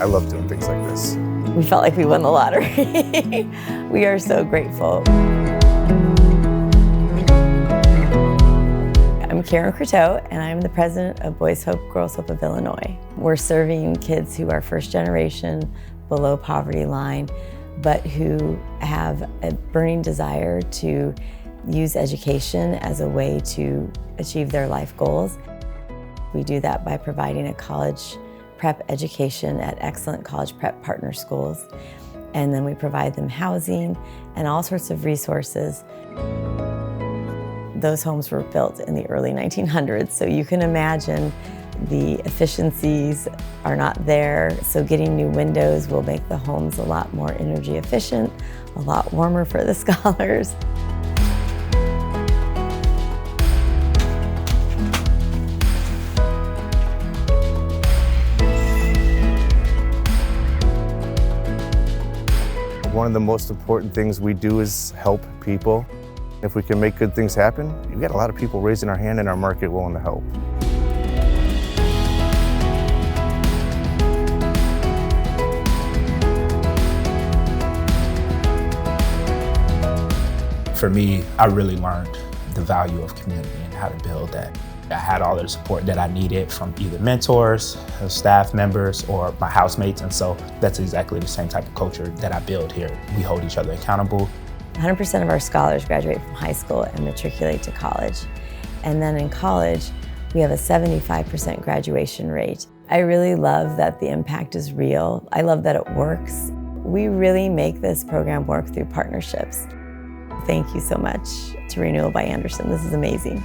love doing things like this. We felt like we won the lottery. We are so grateful. I'm Karen Croteau, and I'm the president of Boys Hope, Girls Hope of Illinois. We're serving kids who are first generation, below poverty line, but who have a burning desire to use education as a way to achieve their life goals. We do that by providing a college prep education at excellent college prep partner schools. And then we provide them housing and all sorts of resources. Those homes were built in the early 1900s, so you can imagine the efficiencies are not there. So getting new windows will make the homes a lot more energy efficient, a lot warmer for the scholars. One of the most important things we do is help people. If we can make good things happen, you get a lot of people raising our hand in our market willing to help. For me, I really learned the value of community and how to build that. I had all the support that I needed from either mentors, staff members, or my housemates, and so that's exactly the same type of culture that I build here. We hold each other accountable. 100% of our scholars graduate from high school and matriculate to college. And then in college, we have a 75% graduation rate. I really love that the impact is real. I love that it works. We really make this program work through partnerships. Thank you so much to Renewal by Andersen. This is amazing.